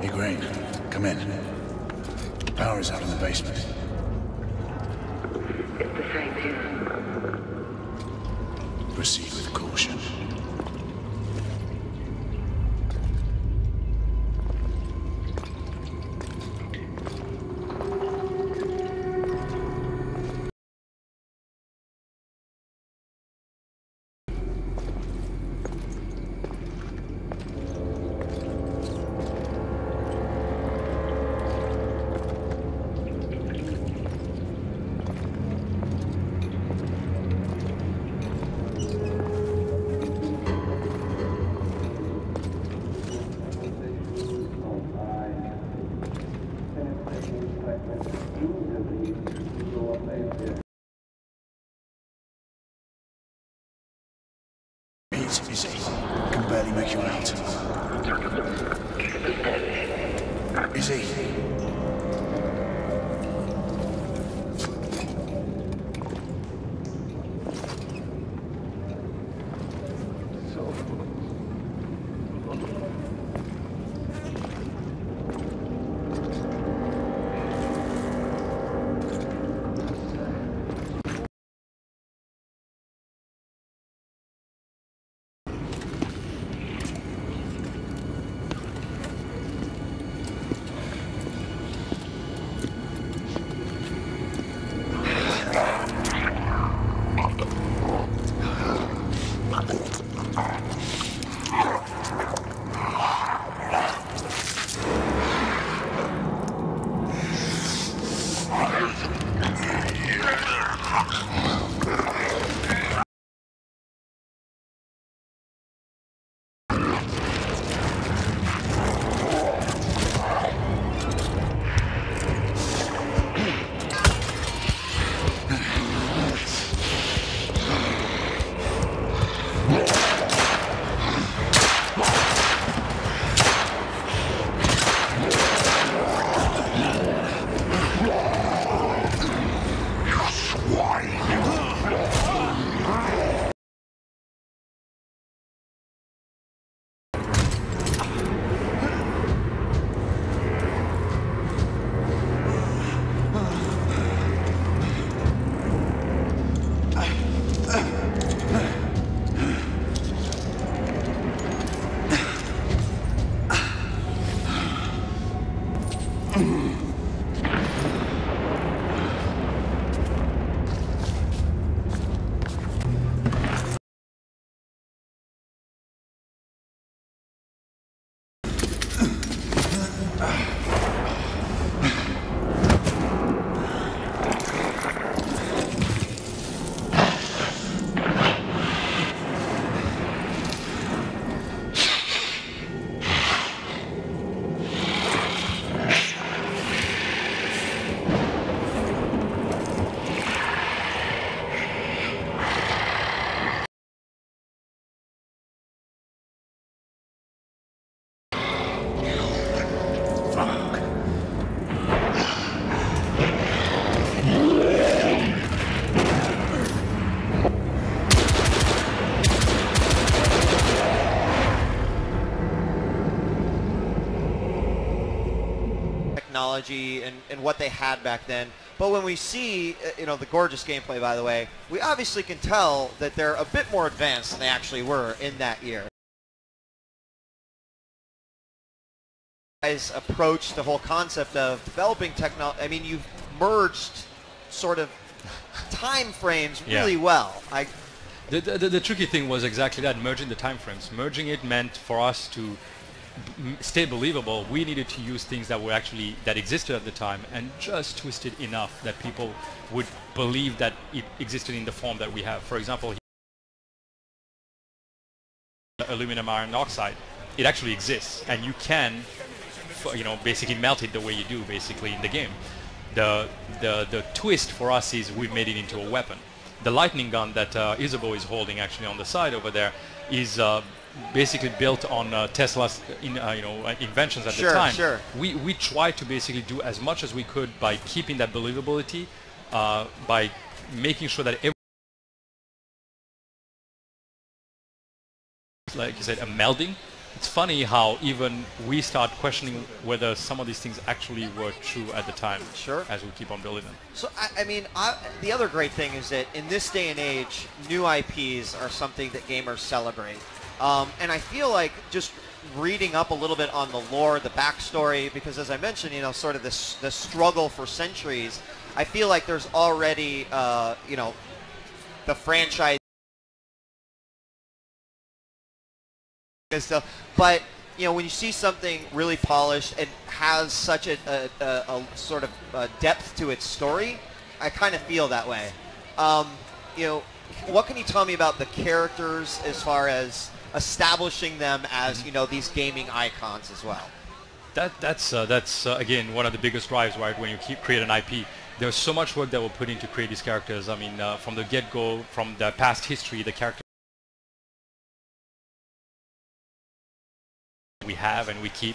Igraine, come in. Power is out in the basement. It's the same here. Proceed with caution. Is he? I can barely make you out. Is he? Technology and what they had back then. But when we see, the gorgeous gameplay, by the way, we obviously can tell that they're a bit more advanced than they actually were in that year. Guys approach the whole concept of developing technology. I mean, you've merged sort of time frames really well. The tricky thing was exactly that, merging the time frames. Merging it meant for us to stay believable, we needed to use things that were actually that existed at the time and just twist it enough that people would believe that it existed in the form that we have. For example, aluminum iron oxide, it actually exists, and you can, basically melt it the way you do basically in the game. The twist for us is we made it into a weapon. The lightning gun that Isabeau is holding actually on the side over there is basically built on Tesla's inventions at the time. Sure. We tried to basically do as much as we could by keeping that believability, by making sure that like you said, a melding it's funny how even we start questioning whether some of these things actually were true at the time. Sure. As we keep on building them. So, I mean, the other great thing is that in this day and age, new IPs are something that gamers celebrate. And I feel like just reading up a little bit on the lore, the backstory, because as I mentioned, you know, sort of the struggle for centuries, I feel like there's already, you know, the franchise and stuff. But, you know, when you see something really polished and has such a sort of depth to its story, I kind of feel that way. You know, what can you tell me about the characters as far as establishing them as, you know, these gaming icons as well? That's again one of the biggest drives, right? When you create an IP, there's so much work that we're putting to create these characters. I mean, from the get-go, from the past history, the characters we have and we keep,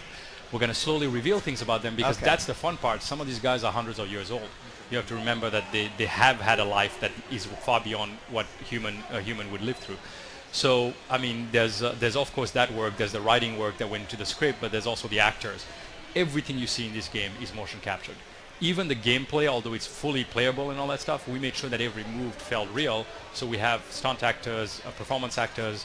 we're going to slowly reveal things about them, because that's the fun part. Some of these guys are hundreds of years old. You have to remember that they have had a life that is far beyond what a human would live through. So, I mean, there's of course that work, there's the writing work that went into the script, but there's also the actors. Everything you see in this game is motion captured. Even the gameplay, although it's fully playable and all that stuff, we made sure that every move felt real. So we have stunt actors, performance actors,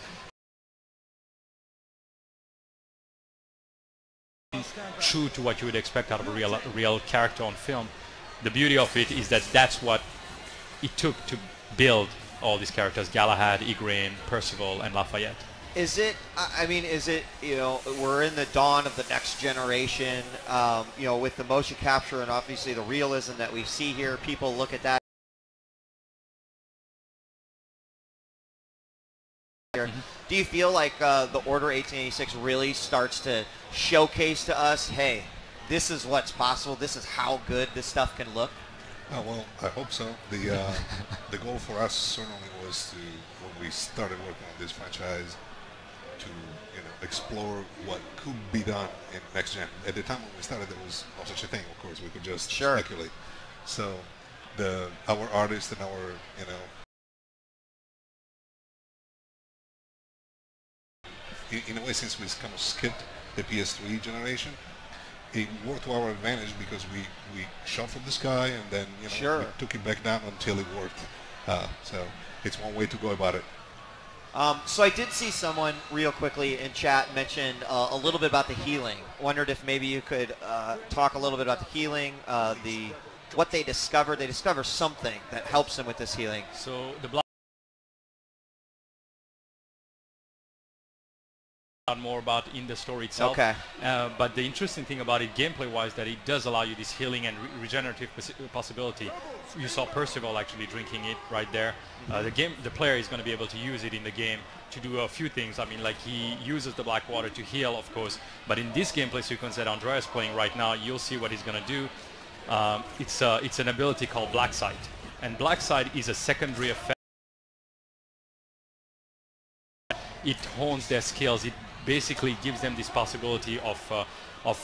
true to what you would expect out of a real character on film. The beauty of it is that that's what it took to build all these characters: Galahad, Igraine, Percival, and Lafayette. Is it, I mean, is it, you know, we're in the dawn of the next generation, you know, with the motion capture and obviously the realism that we see here, people look at that. Do you feel like the Order 1886 really starts to showcase to us, hey, this is what's possible, this is how good this stuff can look? Oh, well, I hope so. The goal for us certainly was to, when we started working on this franchise, to, you know, explore what could be done in next gen. At the time when we started, there was no such a thing. Of course, we could just speculate. So, our artists and our, you know, in a way, since we kind of skipped the PS3 generation, it worked to our advantage because we shot from the sky and then, you know, we took it back down until it worked. So it's one way to go about it. So I did see someone real quickly in chat mention a little bit about the healing. Wondered if maybe you could talk a little bit about the healing, what they discovered. They discover something that helps them with this healing. So the more about in the story itself. Okay. But the interesting thing about it, gameplay-wise, that it does allow you this healing and regenerative possibility. You saw Percival actually drinking it right there. The player is going to be able to use it in the game to do a few things. I mean, like, he uses the black water to heal, of course. But in this gameplay sequence that Andrea is playing right now, you'll see what he's going to do. It's an ability called Black Sight, and Black Sight is a secondary effect. It hones their skills. It basically gives them this possibility of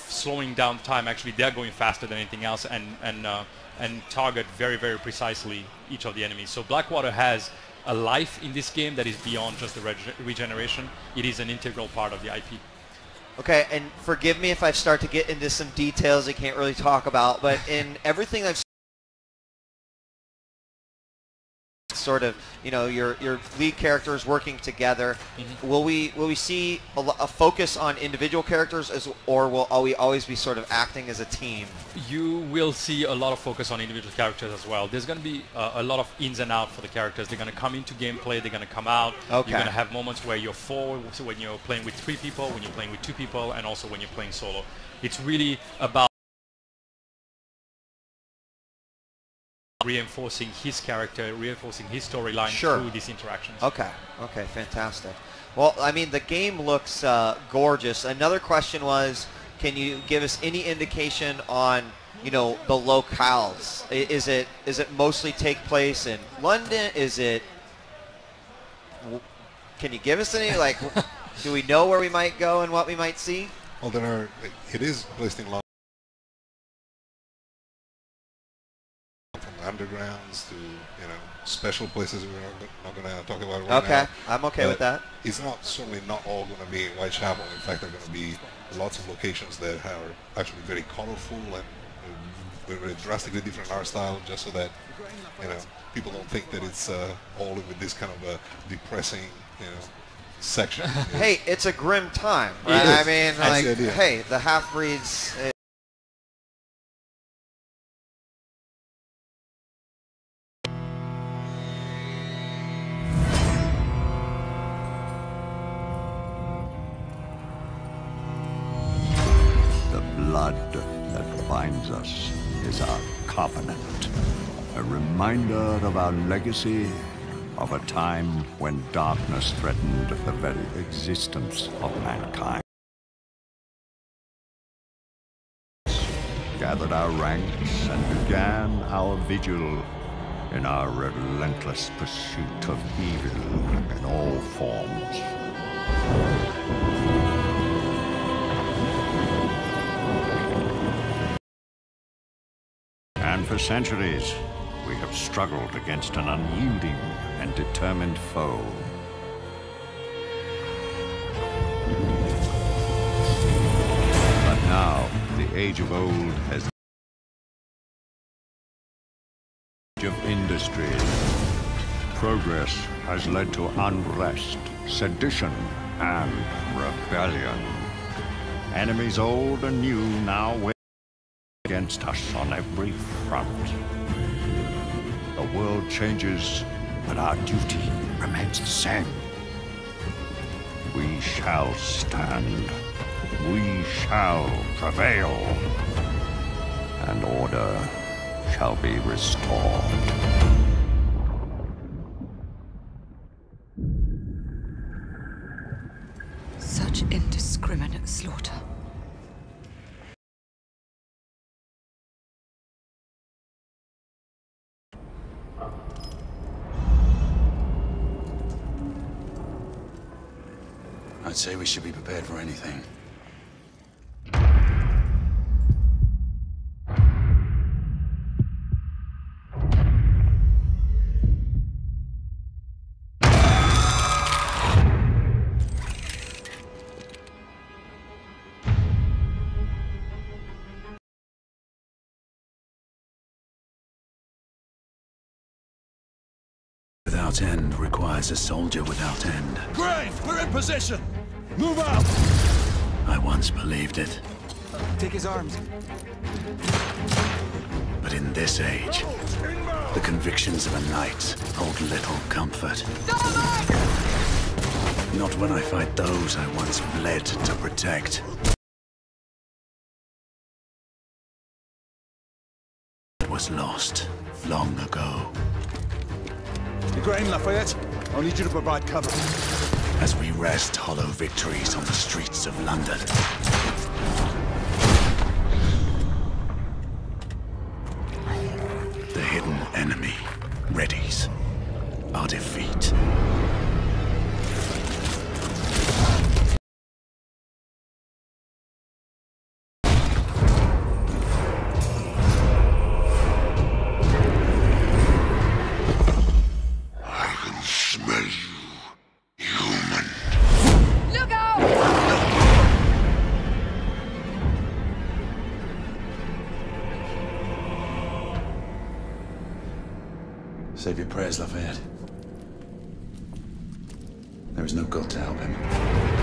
slowing down time. Actually, they're going faster than anything else, and target very, very precisely each of the enemies. So Blackwater has a life in this game that is beyond just the regeneration. It is an integral part of the IP. Okay, and forgive me if I start to get into some details I can't really talk about, but in everything I've sort of, you know, your lead characters working together. Will we see a focus on individual characters, or will we always be sort of acting as a team? You will see a lot of focus on individual characters as well. There's going to be a lot of ins and outs for the characters. They're going to come into gameplay, they're going to come out. Okay. You're going to have moments where you're four, so when you're playing with 3 people, when you're playing with 2 people, and also when you're playing solo. It's really about reinforcing his character, reinforcing his storyline through these interactions. Okay, fantastic. Well, I mean, the game looks gorgeous. Another question was, can you give us any indication on, you know, the locales? Is it mostly take place in London? Is it? Can you give us any, like, do we know where we might go and what we might see? Well, it is placed in London. Undergrounds to, you know, special places we're not going to talk about right now. Okay, I'm okay with But that. it's certainly not all going to be in Whitechapel. In fact, there are going to be lots of locations that are actually very colorful and very drastically different art style, just so that people don't think that it's all with this kind of a depressing section. Hey, it's a grim time, It right? is. I mean, That's like, the idea. hey, the half-breeds. The blood that binds us is our covenant, a reminder of our legacy of a time when darkness threatened the very existence of mankind. Gathered our ranks and began our vigil in our relentless pursuit of evil in all forms. And for centuries, we have struggled against an unyielding and determined foe. But now, the age of old has of industry. Progress has led to unrest, sedition, and rebellion. Enemies old and new now wage against us on every front. The world changes, but our duty remains the same. We shall stand. We shall prevail. And order shall be restored. Such indiscriminate slaughter. I'd say we should be prepared for anything. Without end requires a soldier without end. Grave, we're in position! Move out! I once believed it. Take his arms. But in this age, the convictions of a knight hold little comfort. Not when I fight those I once bled to protect. It was lost long ago. Igraine, Lafayette, I'll need you to provide cover. As we wrest hollow victories on the streets of London. The hidden enemy readies our defeat. I can smell you, human. Look out! Save your prayers, Lafayette. There is no God to help him.